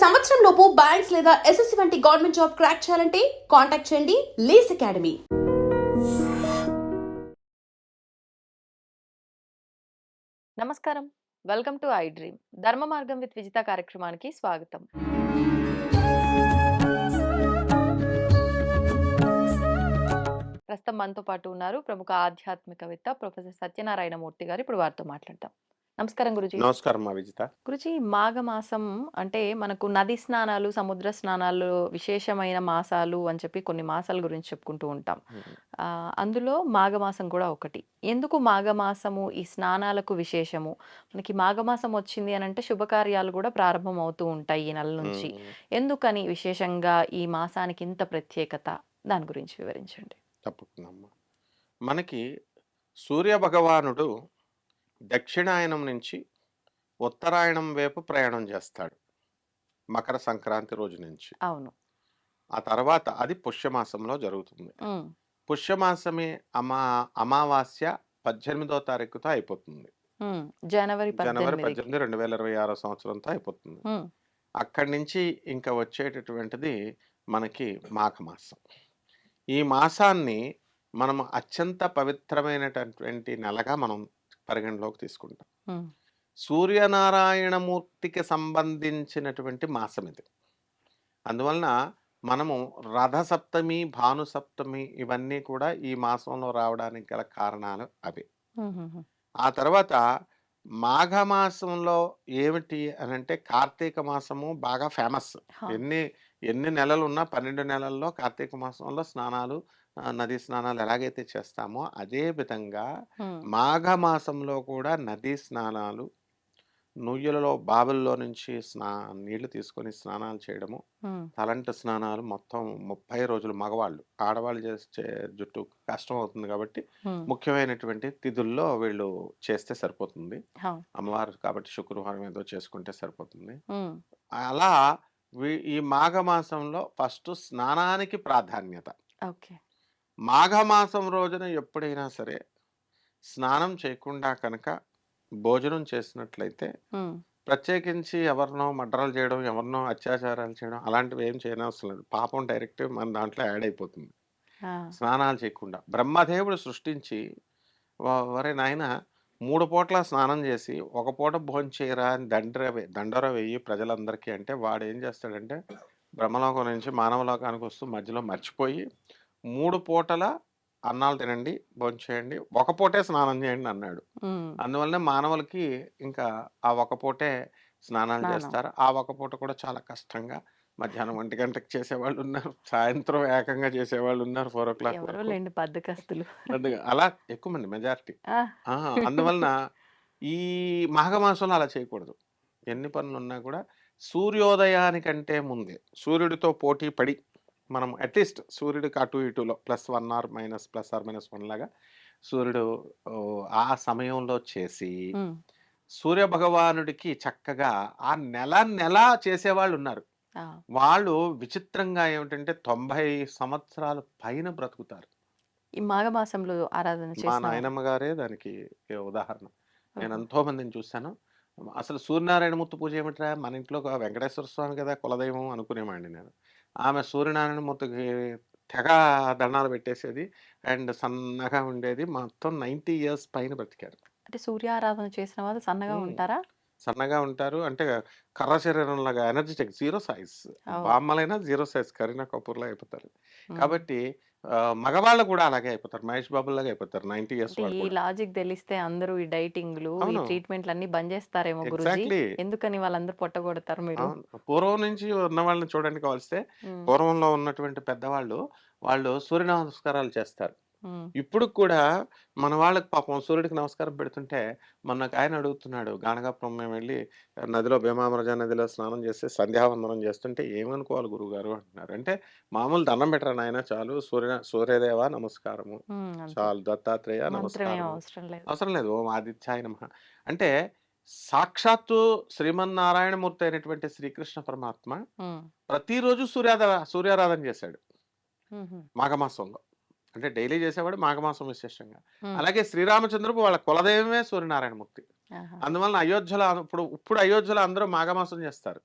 సంవత్సరం లోపు బ్యాంక్స్ లేదా ఎస్ఎస్సి వంటి గవర్నమెంట్ జాబ్ క్రాక్ చేయాలంటే కాంటాక్ట్ చేయండి లీస్ అకాడమీ. నమస్కారం. Welcome to I dream. ధర్మ మార్గం విత్ విజిత కార్యక్రమానికి స్వాగతం. ప్రస్తుతం మనతో పాటు ఉన్నారు ప్రముఖ ఆధ్యాత్మికవేత్త ప్రొఫెసర్ సత్యనారాయణ మూర్తి గారు. ఇప్పుడు వారితో మాట్లాడతాం. నమస్కారం గురుజీ. నమస్కారం మా విజిత. గురుజీ, మాఘమాసం అంటే మనకు నది స్నానాలు, సముద్ర స్నానాలు విశేషమైన మాసాలు అని చెప్పి కొన్ని మాసాల గురించి చెప్పుకుంటూ ఉంటాం. అందులో మాఘమాసం కూడా ఒకటి. ఎందుకు మాఘమాసము ఈ స్నానాలకు విశేషము? మనకి మాఘమాసం వచ్చింది అని అంటే శుభకార్యాలు కూడా ప్రారంభం అవుతూ ఉంటాయి ఈ నెల నుంచి. ఎందుకని విశేషంగా ఈ మాసానికి ఇంత ప్రత్యేకత? దాని గురించి వివరించండి. తప్పకుండా. మనకి సూర్య భగవానుడు దక్షిణాయనం నుంచి ఉత్తరాయణం వైపు ప్రయాణం చేస్తాడు మకర సంక్రాంతి రోజు నుంచి. అవును. ఆ తర్వాత అది పుష్యమాసంలో జరుగుతుంది. పుష్యమాసమే అమావాస్య 18వ తారీఖుతో అయిపోతుంది. జనవరి 18, 2026 సంవత్సరంతో అయిపోతుంది. అక్కడి నుంచి ఇంకా వచ్చేటటువంటిది మనకి మాఘమాసం. ఈ మాసాన్ని మనం అత్యంత పవిత్రమైనటువంటి నెలగా మనం పరిగణలోకి తీసుకుంటాం. సూర్యనారాయణమూర్తికి సంబంధించినటువంటి మాసం ఇది. అందువలన మనము రథసప్తమి, భానుసప్తమి ఇవన్నీ కూడా ఈ మాసంలో రావడానికి గల కారణాలు అవి. ఆ తర్వాత మాఘమాసంలో ఏమిటి అని అంటే కార్తీక మాసము బాగా ఫేమస్. ఎన్ని నెలలు ఉన్నా 12 నెలల్లో కార్తీక మాసంలో స్నానాలు, నదీ స్నానాలు ఎలాగైతే చేస్తామో అదే విధంగా మాఘమాసంలో కూడా నదీ స్నానాలు, నుయ్యలలో బావుల్లో నుంచి నీళ్లు తీసుకొని స్నానాలు చేయడము, తలంటు స్నానాలు మొత్తం 30 రోజులు మగవాళ్ళు. ఆడవాళ్ళు చేసే జుట్టు కష్టం అవుతుంది కాబట్టి ముఖ్యమైనటువంటి తిథుల్లో వీళ్ళు చేస్తే సరిపోతుంది. అమ్మవారు కాబట్టి శుక్రవారం ఏదో చేసుకుంటే సరిపోతుంది. అలా ఈ మాఘమాసంలో ఫస్ట్ స్నానానికి ప్రాధాన్యత. మాఘమాసం రోజున ఎప్పుడైనా సరే స్నానం చేయకుండా కనుక భోజనం చేసినట్లయితే ప్రత్యేకించి ఎవరినో మర్డర్లు చేయడం, ఎవరినో అత్యాచారాలు చేయడం అలాంటివి ఏం చేయనవసరం లేదు. పాపం డైరెక్ట్ మన దాంట్లో యాడ్ అయిపోతుంది స్నానాలు చేయకుండా. బ్రహ్మదేవుడు సృష్టించి వరే నాయన 3 పూట్ల స్నానం చేసి 1 పూట భోజనం చేయరా అని దండర వెయ్యి ప్రజలందరికీ అంటే వాడు ఏం చేస్తాడంటే బ్రహ్మలోకం నుంచి మానవలోకానికి వస్తూ మధ్యలో మర్చిపోయి 3 పూటల అన్నాలు తినండి, భోజనం చేయండి, 1 పూటే స్నానం చేయండి అన్నాడు. అందువల్లనే మానవులకి ఇంకా ఆ 1 పూటే స్నానాలు చేస్తారు. ఆ 1 పూట కూడా చాలా కష్టంగా మధ్యాహ్నం 1 గంటకు చేసేవాళ్ళు ఉన్నారు, సాయంత్రం ఏకంగా చేసేవాళ్ళు ఉన్నారు 4 o'clock వరకు. అలా ఎక్కువ మంది మెజారిటీ. అందువలన ఈ మాఘమాసంలో అలా చేయకూడదు. ఎన్ని పనులు ఉన్నా కూడా సూర్యోదయానికంటే ముందే సూర్యుడితో పోటీ పడి మనం అట్లీస్ట్ సూర్యుడికి అటు ఇటులో +1 or -+1 లాగా సూర్యుడు ఆ సమయంలో చేసి సూర్య భగవానుడికి చక్కగా ఆ నెల చేసేవాళ్ళు ఉన్నారు. వాళ్ళు విచిత్రంగా ఏమిటంటే 90 సంవత్సరాల పైన బ్రతుకుతారు. ఈ మాఘమాసంలో ఆరాధన మా నాయనమ్మ గారే దానికి ఉదాహరణ. నేను ఎంతో మందిని చూశాను. అసలు సూర్యనారాయణమూర్తి పూజ ఏమిట్రా, మన ఇంట్లో వెంకటేశ్వర స్వామి కదా కులదైవం అనుకునేవాడిని నేను. ఆమె సూర్యనారాయణమూర్తికి తెగ దండాలు పెట్టేసేది అండ్ సన్నగా ఉండేది. మొత్తం 90 years పైన బ్రతికారు. అంటే సూర్యారాధన చేసిన వాళ్ళు సన్నగా ఉంటారా? సన్నగా ఉంటారు అంటే కర్ర శరీరం లాగా ఎనర్జెటిక్, 0 size. బామ్మలైనా 0 size, కరీనా కపూర్ లా అయిపోతారు. కాబట్టి మగవాళ్ళు కూడా అలాగే అయిపోతారు, మహేష్ బాబు లాగా అయిపోతారు 90 years ఈ లాజిక్ తెలిస్తే అందరూ ఈ డైటింగ్లు, ఈ ట్రీట్మెంట్లు అన్ని బంద్ చేస్తారేమో గురుజీ. ఎందుకని వాళ్ళందరూ పొట్టగొడతారు మీరు? పూర్వం నుంచి ఉన్న వాళ్ళని చూడండి కావలిస్తే, పూర్వంలో ఉన్నటువంటి పెద్దవాళ్ళు వాళ్ళు సూర్య నమస్కారాలు చేస్తారు. ఇప్పుడు కూడా మన వాళ్ళకి పాపం సూర్యుడికి నమస్కారం పెడుతుంటే మొన్న ఆయన అడుగుతున్నాడు, గానగాపురం మేము వెళ్ళి నదిలో భీమామరజ నదిలో స్నానం చేస్తే సంధ్యావందనం చేస్తుంటే ఏమనుకోవాలి గురువు గారు అంటున్నారు. అంటే మామూలు దండం పెట్టరా నాయన, చాలు సూర్యదేవ నమస్కారము చాలు, దత్తాత్రేయ నమస్కారం అవసరం లేదు, ఓం ఆదిత్యాయ నమః అంటే సాక్షాత్తు శ్రీమన్నారాయణమూర్తి అయినటువంటి శ్రీకృష్ణ పరమాత్మ ప్రతిరోజు సూర్యారాధన చేశాడు మాఘమాసంలో. అంటే డైలీ చేసేవాడు మాఘమాసం విశేషంగా. అలాగే శ్రీరామచంద్రుడు వాళ్ళ కులదైవమే సూర్యనారాయణమూర్తి. అందువలన అయోధ్యలో ఇప్పుడు అయోధ్యలో అందరూ మాఘమాసం చేస్తారు.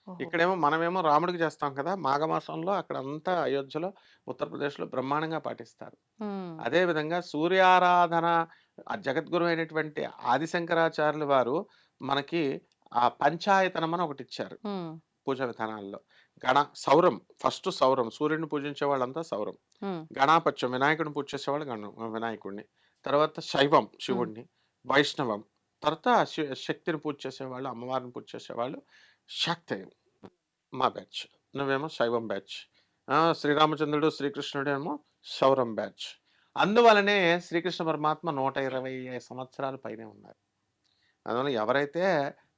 ఓహో! ఇక్కడేమో మనమేమో రాముడికి చేస్తాం కదా! మాఘమాసంలో అక్కడంతా అయోధ్యలో, ఉత్తరప్రదేశ్‌లో బ్రహ్మాండంగా పాటిస్తారు. హ్మ్. అదే విధంగా సూర్యారాధన జగద్గురు అయినటువంటి ఆదిశంకరాచార్యులు వారు మనకి ఆ పంచాయతనం అని ఒకటిచ్చారు హ్మ్. పూజా విధానాల్లో. సౌరం ఫస్ట్ సౌరం సూర్యుడిని పూజించే వాళ్ళంతా సౌరం. హ్మ్. గణాపత్యం వినాయకుడిని పూజ చేసేవాళ్ళు వినాయకుడిని. తర్వాత శైవం హ్మ్. శివుడిని, వైష్ణవం తర్వాత శక్తిని పూజ చేసేవాళ్ళు, అమ్మవారిని పూజ చేసేవాళ్ళు శక్తి మా బ్యాచ్. నువ్వేమో శైవం బ్యాచ్. శ్రీరామచంద్రుడు, శ్రీకృష్ణుడేమో సౌరం బ్యాచ్. అందువలనే శ్రీకృష్ణ పరమాత్మ 120 సంవత్సరాల పైనే ఉన్నారు. అందువల్ల ఎవరైతే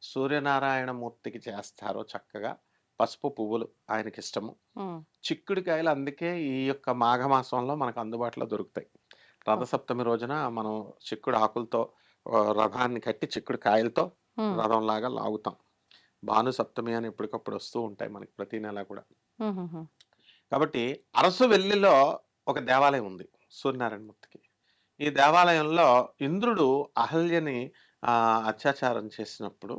సూర్యనారాయణ మూర్తికి చేస్తారో చక్కగా పసుపు పువ్వులు ఆయనకిష్టము. హ్మ్. చిక్కుడుకాయలు అందుకే ఈ యొక్క మాఘమాసంలో మనకు అందుబాటులో దొరుకుతాయి. ఓకే. రథసప్తమి రోజున మనం చిక్కుడు ఆకులతో రథాన్ని కట్టి చిక్కుడు కాయలతో హ్మ్. రథంలాగా లాగుతాం. భాను సప్తమి అని ఎప్పటికప్పుడు వస్తూ ఉంటాయి మనకి ప్రతి నెల కూడా. హుహుహు. కాబట్టి అరసవెల్లిలో ఒక దేవాలయం ఉంది సూర్యనారాయణ మూర్తికి. ఈ దేవాలయంలో ఇంద్రుడు అహల్యని అత్యాచారం చేసినప్పుడు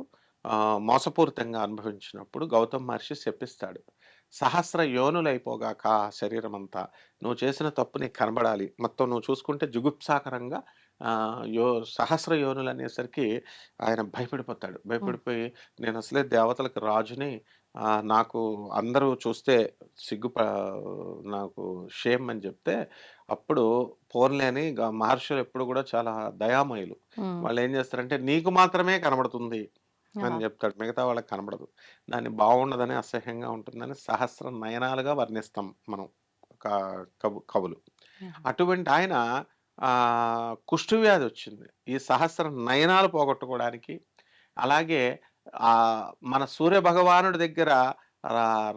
మోసపూరితంగా అనుభవించినప్పుడు గౌతమ మహర్షి శపిస్తాడు. సహస్ర యోనులైపోగాక ఆ శరీరమంతా. నువ్వు చేసిన తప్పు నీకు కనబడాలి. మొత్తం నువ్వు చూసుకుంటే జుగుప్సాకరంగా యో సహస్ర యోనులనేసరికి ఆయన భయపడిపోతాడు. హ్మ్. భయపడిపోయి నేనసలే దేవతలకు రాజుని. నాకు అందరూ చూస్తే సిగ్గు ప నాకు షేమ్ అని జెప్తే అప్పుడు పోన్లే అని మహర్షులు ఎప్పుడు గూడా చాలా దయామయులు. హ్మ్. వాళ్ళేం జేస్తారంటే, "నీకు మాత్రమే కనబడుతుంది" అని ఆహా! జెప్తాడు. మిగతా వాళ్ళకి కనబడదు. దాన్ని బాగుండదని, అసహ్యంగా ఉంటుందని సహస్ర నయనాలుగా వర్ణిస్తాం మనం ఒక కవులు. హుహు. అటువంటి ఆయన కుష్టు వ్యాధొచ్చింది. ఈ సహస్ర నయనాలు పోగొట్టుకోవడానికి, అలాగే మన సూర్య భగవానుడి దగ్గర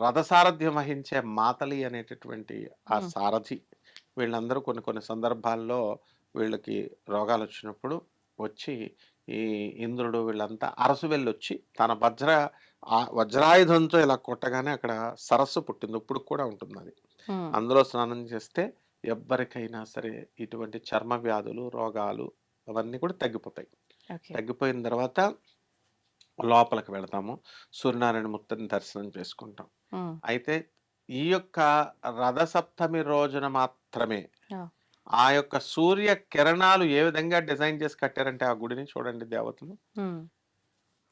రథసారథ్యం వహించే మాతలి అనేటటువంటి ఆ హ్మ్. సారథి వీళ్ళందరూ కొన్ని కొన్ని సందర్భాల్లో వీళ్ళకి రోగాలొచ్చినప్పుడు వచ్చి ఈ ఇంద్రుడు వీళ్ళంతా అరసు వెళ్ళొచ్చి తన వజ్రాయుధంతో ఇలా కొట్టగానే అక్కడ సరస్సు పుట్టింది. ఇప్పటికి కూడా ఉంటుందది. హ్మ్. అందులో స్నానం చేస్తే ఎవ్వరికైనా సరే ఇటువంటి చర్మ వ్యాధులు, రోగాలు అవన్నీ కూడా తగ్గిపోతాయి. ఓకే. తగ్గిపోయిన తర్వాత లోపలికి వెళతాము. సూర్యనారాయణ మూర్తిని దర్శనం చేసుకుంటాం. హ్మ్. అయితే ఈ యొక్క రథసప్తమి రోజున మాత్రమే ఆ! ఆ యొక్క సూర్య కిరణాలు ఏ విధంగా డిజైన్ చేసి కట్టారంటే ఆ గుడిని చూడండి దేవతలు. హ్మ్.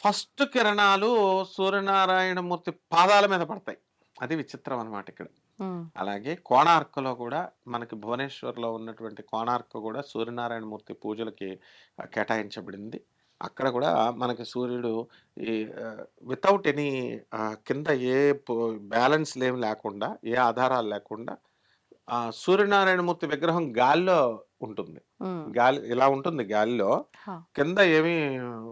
ఫస్ట్ కిరణాలు సూర్యనారాయణ మూర్తి పాదాల మీద పడతాయి. అది విచిత్రం అన్నమాట ఇక్కడ. హ్మ్. అలాగే కోణార్క్‌లో కూడా మనకి భువనేశ్వర్‌లో ఉన్నటువంటి కోణార్క్ కూడా సూర్యనారాయణ మూర్తి పూజలకి కేటాయించబడింది. అక్కడ కూడా మనకి సూర్యుడు ఈ వితౌట్ ఎనీ కింద ఏ పొ బ్యాలెన్స్‌లేమి లేకుండా, ఏ ఆధారాలు లేకుండా సూర్యనారాయణ మూర్తి విగ్రహం గాలిలో ఉంటుంది. హ్మ్. గాలి ఇలా ఉంటుంది గాలిలో. హా! కింద ఏమీ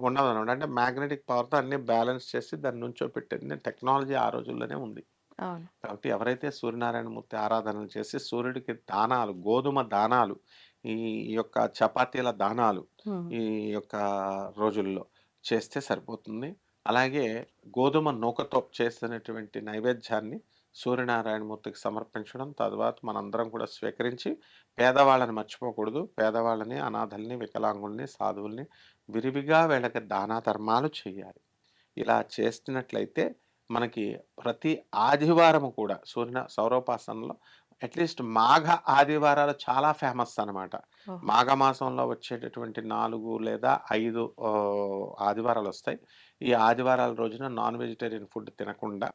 ఉండదనమాట. అంటే మాగ్నెటిక్ పవర్‌తో అన్నీ బ్యాలెన్స్ చేసి దాన్ని నుంచోపెట్టింది టెక్నాలజీ ఆ రోజుల్లోనే ఉంది. అవును. కాబట్టి ఎవరైతే సూర్యనారాయణ మూర్తి ఆరాధనలు చేసి సూర్యుడికి దానాలు, గోధుమ దానాలు, ఈ యొక్క చపాతీల దానాలు హ్మ్. ఈ యొక్క రోజుల్లో చేస్తే సరిపోతుంది. అలాగే గోధుమ నూకతో చేసినటువంటి నైవేద్యాన్ని సూర్యనారాయణ మూర్తికి సమర్పించడం, తరువాత మనందరం కూడా స్వీకరించి పేదవాళ్ళని మర్చిపోకూడదు. పేదవాళ్ళని, అనాథల్ని, వికలాంగుల్ని, సాధువుల్ని విరివిగా వీళ్ళకి దాన ధర్మాలు చేయాలి. ఇలా చేస్తున్నట్లయితే మనకి ప్రతి ఆదివారము కూడా సౌరోపాసనలో అట్‌లీస్ట్ మాఘ ఆదివారాలు చాలా ఫేమస్ అనమాట. ఓహో! మాఘమాసంలో వచ్చేటటువంటి 4 లేదా 5 ఆదివారాలొస్తాయి. ఈ ఆదివారాల రోజున నాన్ వెజిటేరియన్ ఫుడ్ తినకుండా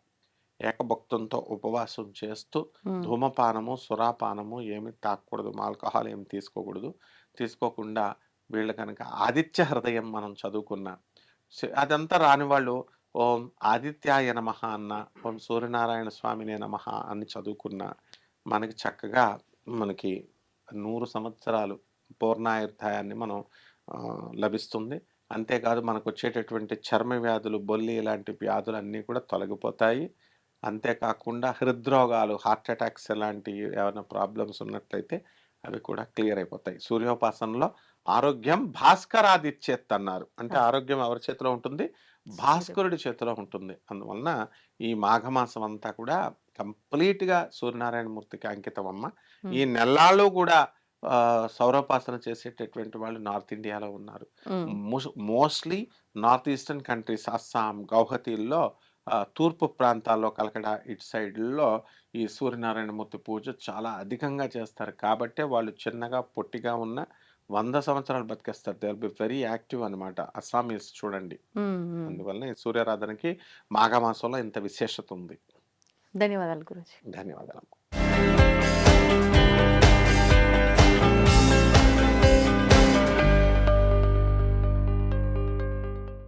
ఏకభుక్తంతో ఉపవాసం చేస్తూ హ్మ్. ధూమపానము, సురాపానము ఏమి తాగకూడదు. ఆల్కహాల్ ఏమి తీసుకోకూడదు. తీసుకోకుండా వీళ్ళు గనక ఆదిత్య హృదయం మనం చదువుకున్న అదంతా రాని వాళ్ళు ఓం ఆదిత్యాయ నమః అన్న, ఓం సూర్యనారాయణ స్వామినే నమః అని చదువుకున్న మనకి చక్కగా మనకి 100 సంవత్సరాలు పూర్ణాయుర్దాయాన్ని మనం లభిస్తుంది. అంతేకాదు మనకొచ్చేటటువంటి చర్మ వ్యాధులు, బొల్లి ఇలాంటి వ్యాధులన్నీ కూడా తొలగిపోతాయి. అంతేకాకుండా హృద్రోగాలు, హార్ట్ అటాక్స్ ఇలాంటియి ఏమైనా ప్రాబ్లమ్స్ ఉన్నట్లయితే అవి కూడా క్లియర్ అయిపోతాయి. సూర్యోపాసనలో ఆరోగ్యం భాస్కరాదిచ్చేత్ అన్నారు. అంటే ఆ! ఆరోగ్యం ఎవరి చేతిలో ఉంటుంది? సూర్యుడు. భాస్కరుడి చేతిలో ఉంటుంది. అందువలన ఈ మాఘమాసం అంతా కూడా కంప్లీట్‌గా సూర్యనారాయణ మూర్తికి అంకితం అమ్మ. ఈ హ్మ్. నెల్లాళ్ళు కూడా సౌరోపాసన చేసేటటువంటి వాళ్ళు నార్త్ ఇండియాలో ఉన్నారు. Hmm. Mostly north eastern countries Assam, గౌహతిల్లో తూర్పు ప్రాంతాల్లో కలకడ ఇటు సైడ్‌లో ఈ సూర్యనారాయణమూర్తి పూజ చాలా అధికంగా చేస్తారు. కాబట్టే వాళ్ళు చిన్నగా, పొట్టిగా ఉన్న 100 సంవత్సరాలు బతికేస్తారు. They will be very active అనమాట. అస్సామీస్ చూడండి. హ్మ్. హ్మ్. అందువలన ఈ సూర్యారాధనకి మాఘమాసంలో ఇంత విశేషత ఉంది. ధన్యవాదాలు గురూజీ. ధన్యవాదాలు.